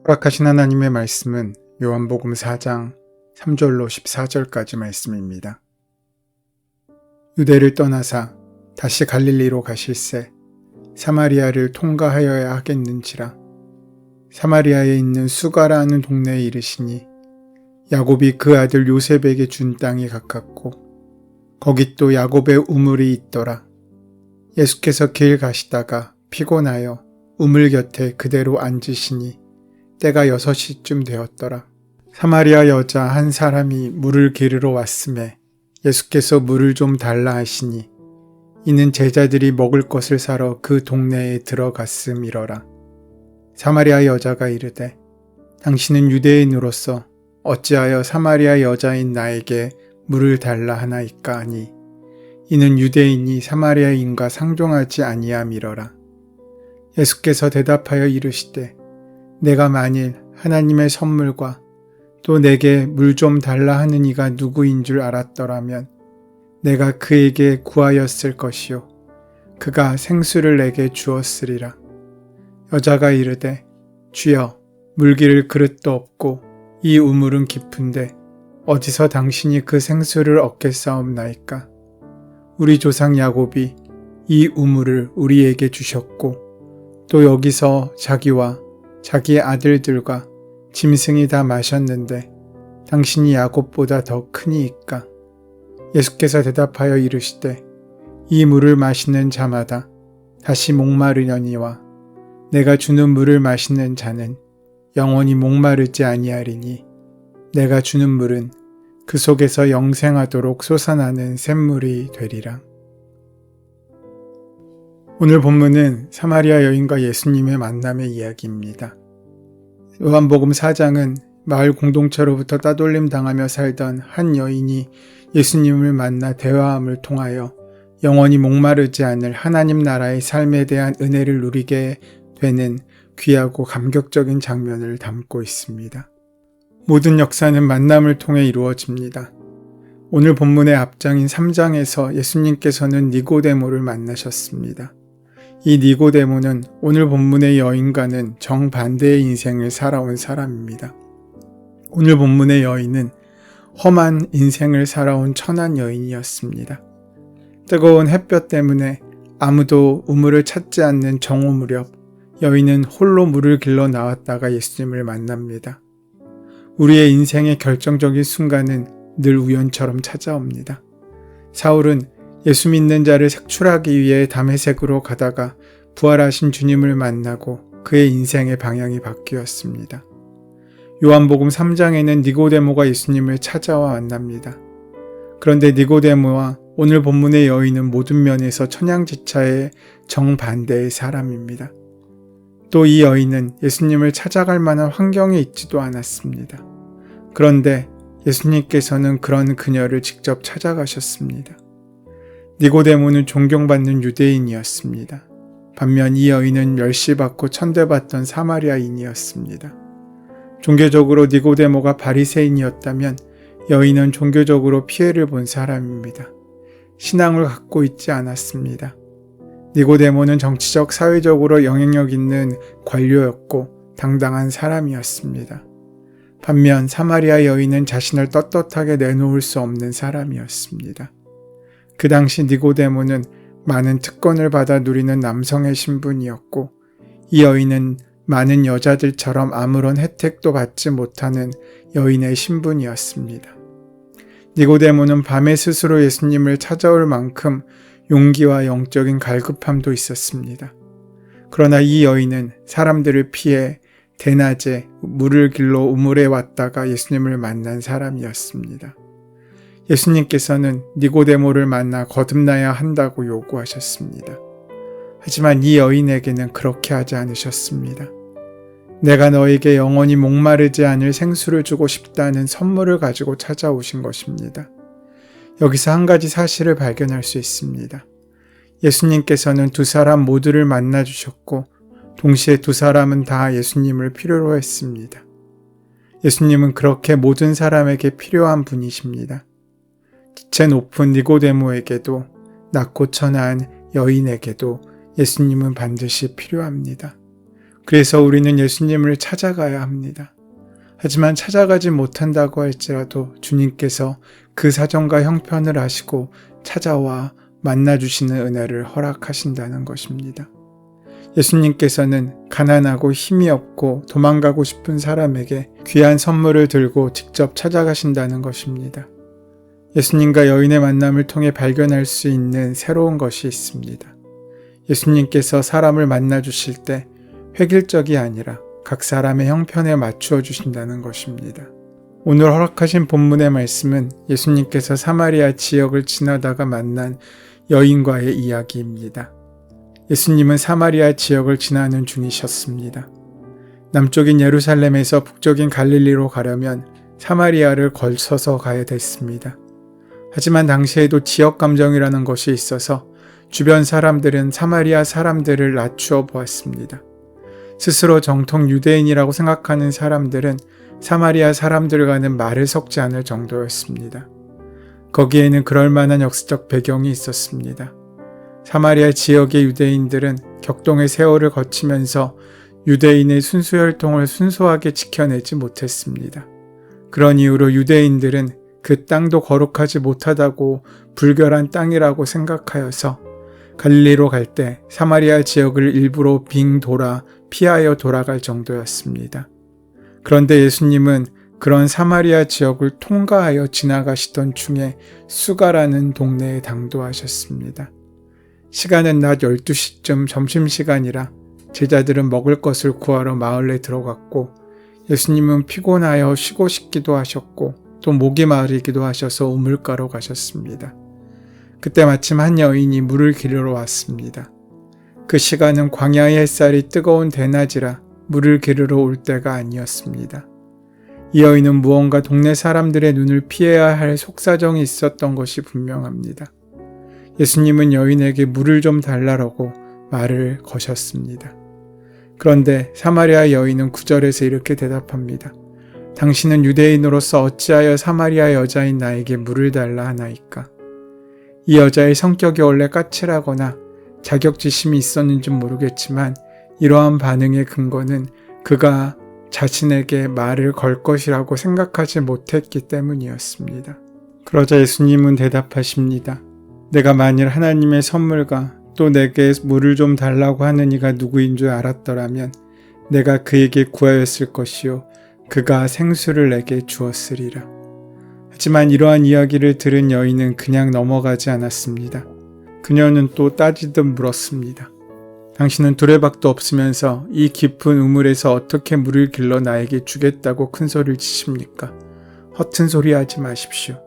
허락하신 하나님의 말씀은 요한복음 4장 3절로 14절까지 말씀입니다. 유대를 떠나사 다시 갈릴리로 가실새 사마리아를 통과하여야 하겠는지라. 사마리아에 있는 수가라는 동네에 이르시니 야곱이 그 아들 요셉에게 준 땅이 가깝고 거기 또 야곱의 우물이 있더라. 예수께서 길 가시다가 피곤하여 우물 곁에 그대로 앉으시니 때가 6시쯤 되었더라. 사마리아 여자 한 사람이 물을 기르러 왔음에 예수께서 물을 좀 달라 하시니 이는 제자들이 먹을 것을 사러 그 동네에 들어갔음이러라. 사마리아 여자가 이르되 당신은 유대인으로서 어찌하여 사마리아 여자인 나에게 물을 달라 하나이까 하니 이는 유대인이 사마리아인과 상종하지 아니함이러라. 예수께서 대답하여 이르시되 내가 만일 하나님의 선물과 또 내게 물 좀 달라 하는 이가 누구인 줄 알았더라면 내가 그에게 구하였을 것이요 그가 생수를 내게 주었으리라. 여자가 이르되 주여 물기를 그릇도 없고 이 우물은 깊은데 어디서 당신이 그 생수를 얻겠사옵나이까. 우리 조상 야곱이 이 우물을 우리에게 주셨고 또 여기서 자기와 자기의 아들들과 짐승이 다 마셨는데 당신이 야곱보다 더 크니이까. 예수께서 대답하여 이르시되 이 물을 마시는 자마다 다시 목마르려니와 내가 주는 물을 마시는 자는 영원히 목마르지 아니하리니 내가 주는 물은 그 속에서 영생하도록 솟아나는 샘물이 되리라. 오늘 본문은 사마리아 여인과 예수님의 만남의 이야기입니다. 요한복음 4장은 마을 공동체로부터 따돌림 당하며 살던 한 여인이 예수님을 만나 대화함을 통하여 영원히 목마르지 않을 하나님 나라의 삶에 대한 은혜를 누리게 되는 귀하고 감격적인 장면을 담고 있습니다. 모든 역사는 만남을 통해 이루어집니다. 오늘 본문의 앞장인 3장에서 예수님께서는 니고데모를 만나셨습니다. 이 니고데모는 오늘 본문의 여인과는 정반대의 인생을 살아온 사람입니다. 오늘 본문의 여인은 험한 인생을 살아온 천한 여인이었습니다. 뜨거운 햇볕 때문에 아무도 우물을 찾지 않는 정오 무렵 여인은 홀로 물을 길러 나왔다가 예수님을 만납니다. 우리의 인생의 결정적인 순간은 늘 우연처럼 찾아옵니다. 사울은 예수 믿는 자를 색출하기 위해 다메섹으로 가다가 부활하신 주님을 만나고 그의 인생의 방향이 바뀌었습니다. 요한복음 3장에는 니고데모가 예수님을 찾아와 만납니다. 그런데 니고데모와 오늘 본문의 여인은 모든 면에서 천양지차의 정반대의 사람입니다. 또 이 여인은 예수님을 찾아갈 만한 환경에 있지도 않았습니다. 그런데 예수님께서는 그런 그녀를 직접 찾아가셨습니다. 니고데모는 존경받는 유대인이었습니다. 반면 이 여인은 멸시받고 천대받던 사마리아인이었습니다. 종교적으로 니고데모가 바리새인이었다면 여인은 종교적으로 피해를 본 사람입니다. 신앙을 갖고 있지 않았습니다. 니고데모는 정치적, 사회적으로 영향력 있는 관료였고 당당한 사람이었습니다. 반면 사마리아 여인은 자신을 떳떳하게 내놓을 수 없는 사람이었습니다. 그 당시 니고데모는 많은 특권을 받아 누리는 남성의 신분이었고 이 여인은 많은 여자들처럼 아무런 혜택도 받지 못하는 여인의 신분이었습니다. 니고데모는 밤에 스스로 예수님을 찾아올 만큼 용기와 영적인 갈급함도 있었습니다. 그러나 이 여인은 사람들을 피해 대낮에 물을 길러 우물에 왔다가 예수님을 만난 사람이었습니다. 예수님께서는 니고데모를 만나 거듭나야 한다고 요구하셨습니다. 하지만 이 여인에게는 그렇게 하지 않으셨습니다. 내가 너에게 영원히 목마르지 않을 생수를 주고 싶다는 선물을 가지고 찾아오신 것입니다. 여기서 한 가지 사실을 발견할 수 있습니다. 예수님께서는 두 사람 모두를 만나주셨고 동시에 두 사람은 다 예수님을 필요로 했습니다. 예수님은 그렇게 모든 사람에게 필요한 분이십니다. 지체 높은 니고데모에게도 낮고 천한 여인에게도 예수님은 반드시 필요합니다. 그래서 우리는 예수님을 찾아가야 합니다. 하지만 찾아가지 못한다고 할지라도 주님께서 그 사정과 형편을 아시고 찾아와 만나주시는 은혜를 허락하신다는 것입니다. 예수님께서는 가난하고 힘이 없고 도망가고 싶은 사람에게 귀한 선물을 들고 직접 찾아가신다는 것입니다. 예수님과 여인의 만남을 통해 발견할 수 있는 새로운 것이 있습니다. 예수님께서 사람을 만나주실 때 획일적이 아니라 각 사람의 형편에 맞추어 주신다는 것입니다. 오늘 허락하신 본문의 말씀은 예수님께서 사마리아 지역을 지나다가 만난 여인과의 이야기입니다. 예수님은 사마리아 지역을 지나는 중이셨습니다. 남쪽인 예루살렘에서 북쪽인 갈릴리로 가려면 사마리아를 걸쳐서 가야 됐습니다. 하지만 당시에도 지역 감정이라는 것이 있어서 주변 사람들은 사마리아 사람들을 낮추어 보았습니다. 스스로 정통 유대인이라고 생각하는 사람들은 사마리아 사람들과는 말을 섞지 않을 정도였습니다. 거기에는 그럴 만한 역사적 배경이 있었습니다. 사마리아 지역의 유대인들은 격동의 세월을 거치면서 유대인의 순수혈통을 순수하게 지켜내지 못했습니다. 그런 이유로 유대인들은 그 땅도 거룩하지 못하다고 불결한 땅이라고 생각하여서 갈릴리로 갈 때 사마리아 지역을 일부러 빙 돌아 피하여 돌아갈 정도였습니다. 그런데 예수님은 그런 사마리아 지역을 통과하여 지나가시던 중에 수가라는 동네에 당도하셨습니다. 시간은 낮 12시쯤 점심시간이라 제자들은 먹을 것을 구하러 마을에 들어갔고 예수님은 피곤하여 쉬고 싶기도 하셨고 또 목이 마르기도 하셔서 우물가로 가셨습니다. 그때 마침 한 여인이 물을 기르러 왔습니다. 그 시간은 광야의 햇살이 뜨거운 대낮이라 물을 기르러 올 때가 아니었습니다. 이 여인은 무언가 동네 사람들의 눈을 피해야 할 속사정이 있었던 것이 분명합니다. 예수님은 여인에게 물을 좀 달라고 말을 거셨습니다. 그런데 사마리아 여인은 9절에서 이렇게 대답합니다. 당신은 유대인으로서 어찌하여 사마리아 여자인 나에게 물을 달라 하나이까? 이 여자의 성격이 원래 까칠하거나 자격지심이 있었는지 모르겠지만 이러한 반응의 근거는 그가 자신에게 말을 걸 것이라고 생각하지 못했기 때문이었습니다. 그러자 예수님은 대답하십니다. 내가 만일 하나님의 선물과 또 내게 물을 좀 달라고 하는 이가 누구인 줄 알았더라면 내가 그에게 구하였을 것이요 그가 생수를 내게 주었으리라. 하지만 이러한 이야기를 들은 여인은 그냥 넘어가지 않았습니다. 그녀는 또 따지듯 물었습니다. 당신은 두레박도 없으면서 이 깊은 우물에서 어떻게 물을 길러 나에게 주겠다고 큰 소리를 치십니까? 허튼 소리 하지 마십시오.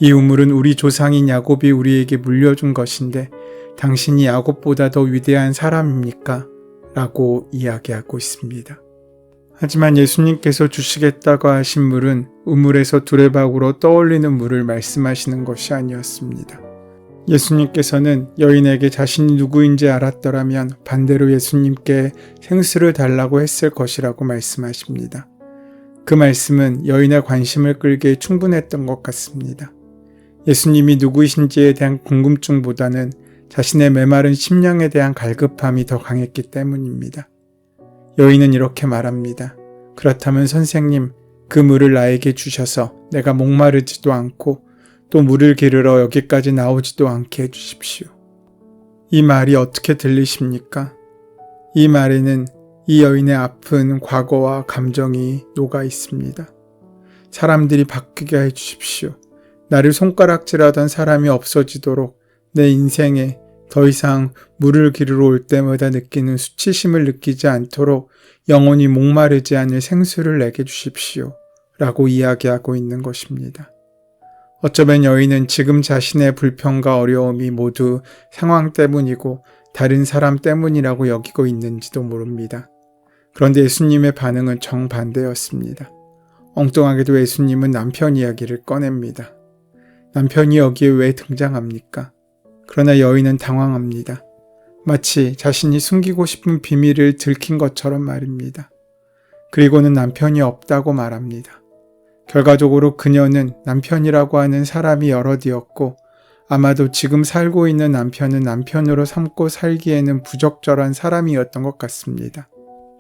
이 우물은 우리 조상인 야곱이 우리에게 물려준 것인데 당신이 야곱보다 더 위대한 사람입니까? 라고 이야기하고 있습니다. 하지만 예수님께서 주시겠다고 하신 물은 우물에서 두레박으로 떠올리는 물을 말씀하시는 것이 아니었습니다. 예수님께서는 여인에게 자신이 누구인지 알았더라면 반대로 예수님께 생수를 달라고 했을 것이라고 말씀하십니다. 그 말씀은 여인의 관심을 끌기에 충분했던 것 같습니다. 예수님이 누구이신지에 대한 궁금증보다는 자신의 메마른 심령에 대한 갈급함이 더 강했기 때문입니다. 여인은 이렇게 말합니다. 그렇다면 선생님, 그 물을 나에게 주셔서 내가 목마르지도 않고 또 물을 기르러 여기까지 나오지도 않게 해주십시오. 이 말이 어떻게 들리십니까? 이 말에는 이 여인의 아픈 과거와 감정이 녹아 있습니다. 사람들이 바뀌게 해주십시오. 나를 손가락질하던 사람이 없어지도록 내 인생에 더 이상 물을 기르러 올 때마다 느끼는 수치심을 느끼지 않도록 영원히 목마르지 않을 생수를 내게 주십시오. 라고 이야기하고 있는 것입니다. 어쩌면 여인은 지금 자신의 불평과 어려움이 모두 상황 때문이고 다른 사람 때문이라고 여기고 있는지도 모릅니다. 그런데 예수님의 반응은 정반대였습니다. 엉뚱하게도 예수님은 남편 이야기를 꺼냅니다. 남편이 여기에 왜 등장합니까? 그러나 여인은 당황합니다. 마치 자신이 숨기고 싶은 비밀을 들킨 것처럼 말입니다. 그리고는 남편이 없다고 말합니다. 결과적으로 그녀는 남편이라고 하는 사람이 여럿이었고 아마도 지금 살고 있는 남편은 남편으로 삼고 살기에는 부적절한 사람이었던 것 같습니다.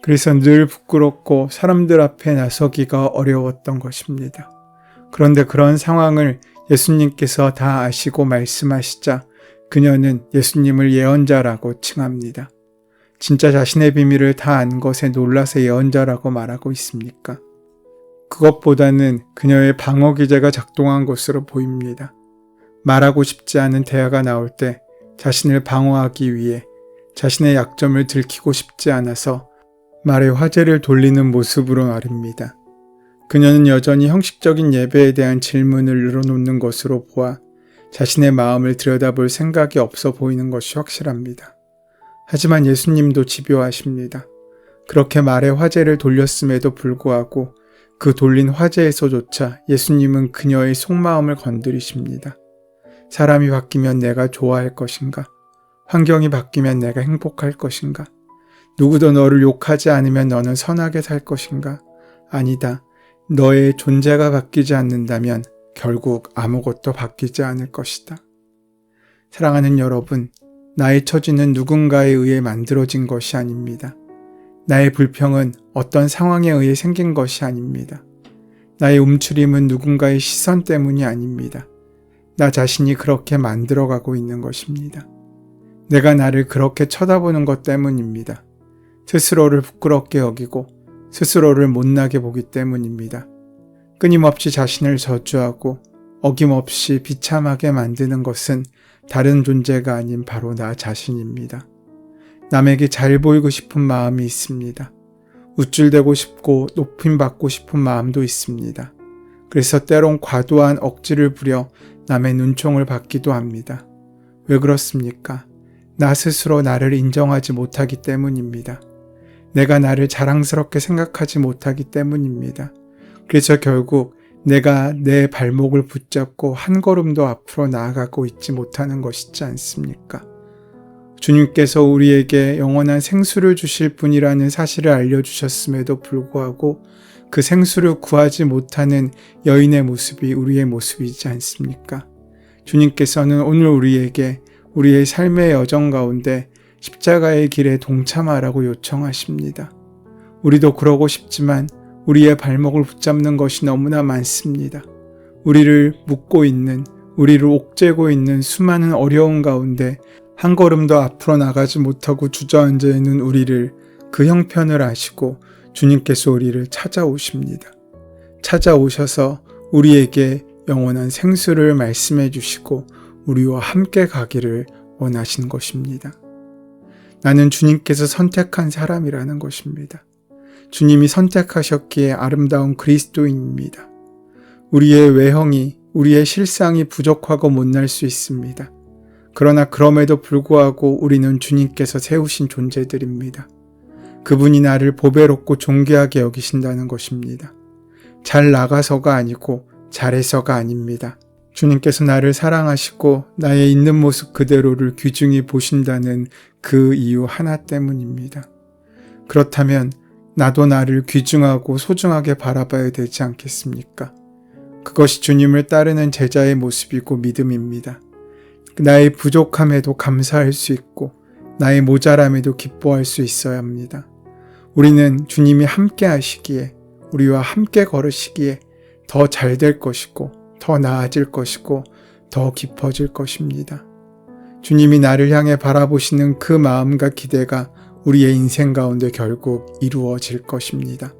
그래서 늘 부끄럽고 사람들 앞에 나서기가 어려웠던 것입니다. 그런데 그런 상황을 예수님께서 다 아시고 말씀하시자 그녀는 예수님을 예언자라고 칭합니다. 진짜 자신의 비밀을 다 안 것에 놀라서 예언자라고 말하고 있습니까? 그것보다는 그녀의 방어 기제가 작동한 것으로 보입니다. 말하고 싶지 않은 대화가 나올 때 자신을 방어하기 위해 자신의 약점을 들키고 싶지 않아서 말의 화제를 돌리는 모습으로 말입니다. 그녀는 여전히 형식적인 예배에 대한 질문을 늘어놓는 것으로 보아 자신의 마음을 들여다볼 생각이 없어 보이는 것이 확실합니다. 하지만 예수님도 집요하십니다. 그렇게 말의 화제를 돌렸음에도 불구하고 그 돌린 화제에서조차 예수님은 그녀의 속마음을 건드리십니다. 사람이 바뀌면 내가 좋아할 것인가? 환경이 바뀌면 내가 행복할 것인가? 누구도 너를 욕하지 않으면 너는 선하게 살 것인가? 아니다. 너의 존재가 바뀌지 않는다면 결국 아무것도 바뀌지 않을 것이다. 사랑하는 여러분, 나의 처지는 누군가에 의해 만들어진 것이 아닙니다. 나의 불평은 어떤 상황에 의해 생긴 것이 아닙니다. 나의 움츠림은 누군가의 시선 때문이 아닙니다. 나 자신이 그렇게 만들어가고 있는 것입니다. 내가 나를 그렇게 쳐다보는 것 때문입니다. 스스로를 부끄럽게 여기고 스스로를 못나게 보기 때문입니다. 끊임없이 자신을 저주하고 어김없이 비참하게 만드는 것은 다른 존재가 아닌 바로 나 자신입니다. 남에게 잘 보이고 싶은 마음이 있습니다. 우쭐대고 싶고 높임받고 싶은 마음도 있습니다. 그래서 때론 과도한 억지를 부려 남의 눈총을 받기도 합니다. 왜 그렇습니까? 나 스스로 나를 인정하지 못하기 때문입니다. 내가 나를 자랑스럽게 생각하지 못하기 때문입니다. 그래서 결국 내가 내 발목을 붙잡고 한 걸음도 앞으로 나아가고 있지 못하는 것이지 않습니까? 주님께서 우리에게 영원한 생수를 주실 분이라는 사실을 알려주셨음에도 불구하고 그 생수를 구하지 못하는 여인의 모습이 우리의 모습이지 않습니까? 주님께서는 오늘 우리에게 우리의 삶의 여정 가운데 십자가의 길에 동참하라고 요청하십니다. 우리도 그러고 싶지만 우리의 발목을 붙잡는 것이 너무나 많습니다. 우리를 묶고 있는, 우리를 옥죄고 있는 수많은 어려움 가운데 한 걸음도 앞으로 나가지 못하고 주저앉아 있는 우리를 그 형편을 아시고 주님께서 우리를 찾아오십니다. 찾아오셔서 우리에게 영원한 생수를 말씀해 주시고 우리와 함께 가기를 원하신 것입니다. 나는 주님께서 선택한 사람이라는 것입니다. 주님이 선택하셨기에 아름다운 그리스도인입니다. 우리의 외형이, 우리의 실상이 부족하고 못날 수 있습니다. 그러나 그럼에도 불구하고 우리는 주님께서 세우신 존재들입니다. 그분이 나를 보배롭고 존귀하게 여기신다는 것입니다. 잘 나가서가 아니고 잘해서가 아닙니다. 주님께서 나를 사랑하시고 나의 있는 모습 그대로를 귀중히 보신다는 그 이유 하나 때문입니다. 그렇다면 나도 나를 귀중하고 소중하게 바라봐야 되지 않겠습니까? 그것이 주님을 따르는 제자의 모습이고 믿음입니다. 나의 부족함에도 감사할 수 있고 나의 모자람에도 기뻐할 수 있어야 합니다. 우리는 주님이 함께 하시기에, 우리와 함께 걸으시기에 더 잘 될 것이고 더 나아질 것이고 더 깊어질 것입니다. 주님이 나를 향해 바라보시는 그 마음과 기대가 우리의 인생 가운데 결국 이루어질 것입니다.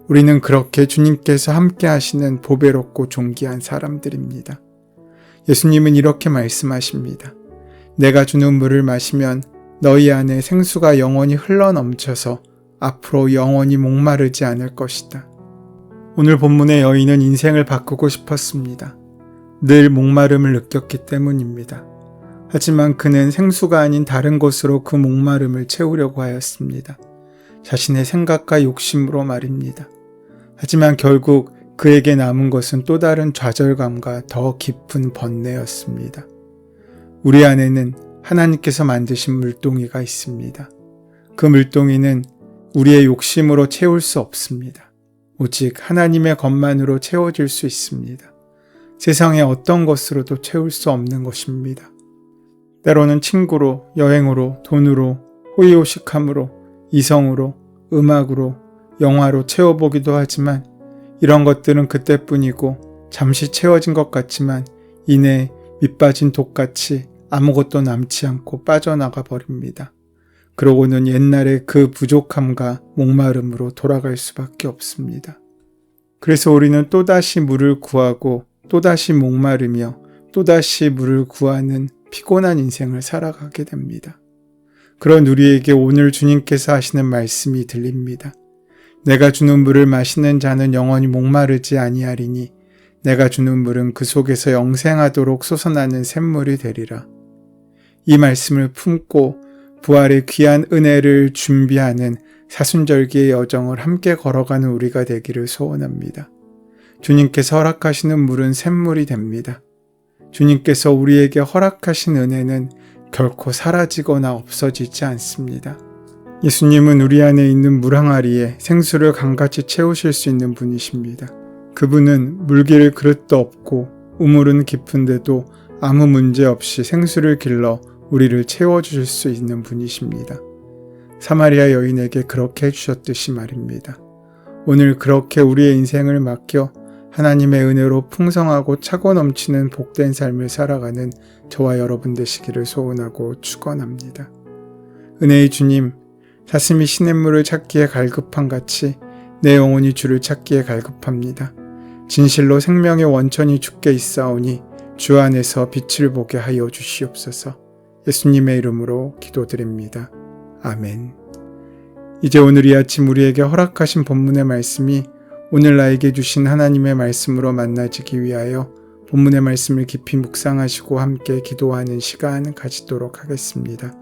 우리는 그렇게 주님께서 함께 하시는 보배롭고 존귀한 사람들입니다. 예수님은 이렇게 말씀하십니다. 내가 주는 물을 마시면 너희 안에 생수가 영원히 흘러넘쳐서 앞으로 영원히 목마르지 않을 것이다. 오늘 본문의 여인은 인생을 바꾸고 싶었습니다. 늘 목마름을 느꼈기 때문입니다. 하지만 그는 생수가 아닌 다른 것으로 그 목마름을 채우려고 하였습니다. 자신의 생각과 욕심으로 말입니다. 하지만 결국 그에게 남은 것은 또 다른 좌절감과 더 깊은 번뇌였습니다. 우리 안에는 하나님께서 만드신 물동이가 있습니다. 그 물동이는 우리의 욕심으로 채울 수 없습니다. 오직 하나님의 것만으로 채워질 수 있습니다. 세상의 어떤 것으로도 채울 수 없는 것입니다. 때로는 친구로, 여행으로, 돈으로, 호의호식함으로, 이성으로, 음악으로, 영화로 채워보기도 하지만 이런 것들은 그때뿐이고 잠시 채워진 것 같지만 이내 밑빠진 독같이 아무것도 남지 않고 빠져나가 버립니다. 그러고는 옛날의 그 부족함과 목마름으로 돌아갈 수밖에 없습니다. 그래서 우리는 또다시 물을 구하고 또다시 목마르며 또다시 물을 구하는 피곤한 인생을 살아가게 됩니다. 그런 우리에게 오늘 주님께서 하시는 말씀이 들립니다. 내가 주는 물을 마시는 자는 영원히 목마르지 아니하리니 내가 주는 물은 그 속에서 영생하도록 솟아나는 샘물이 되리라. 이 말씀을 품고 부활의 귀한 은혜를 준비하는 사순절기의 여정을 함께 걸어가는 우리가 되기를 소원합니다. 주님께서 허락하시는 물은 샘물이 됩니다. 주님께서 우리에게 허락하신 은혜는 결코 사라지거나 없어지지 않습니다. 예수님은 우리 안에 있는 물 항아리에 생수를 강같이 채우실 수 있는 분이십니다. 그분은 물기를 그릇도 없고 우물은 깊은데도 아무 문제 없이 생수를 길러 우리를 채워주실 수 있는 분이십니다. 사마리아 여인에게 그렇게 해주셨듯이 말입니다. 오늘 그렇게 우리의 인생을 맡겨 하나님의 은혜로 풍성하고 차고 넘치는 복된 삶을 살아가는 저와 여러분 되시기를 소원하고 축원합니다. 은혜의 주님, 사슴이 시냇물을 찾기에 갈급한 같이 내 영혼이 주를 찾기에 갈급합니다. 진실로 생명의 원천이 주께 있사오니 주 안에서 빛을 보게 하여 주시옵소서. 예수님의 이름으로 기도드립니다. 아멘. 이제 오늘 이 아침 우리에게 허락하신 본문의 말씀이 오늘 나에게 주신 하나님의 말씀으로 만나지기 위하여 본문의 말씀을 깊이 묵상하시고 함께 기도하는 시간 가지도록 하겠습니다.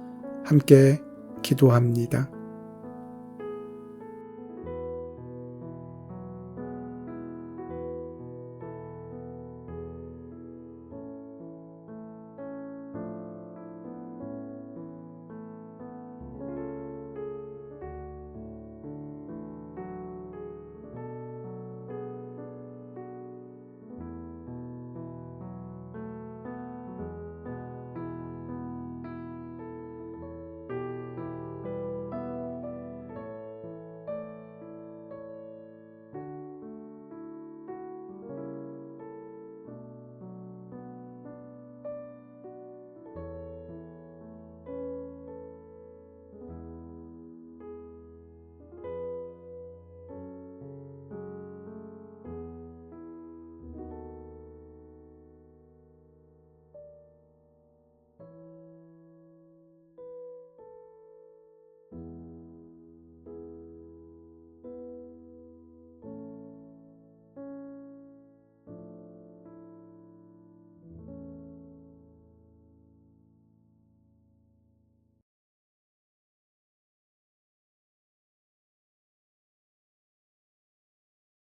함께 기도합니다.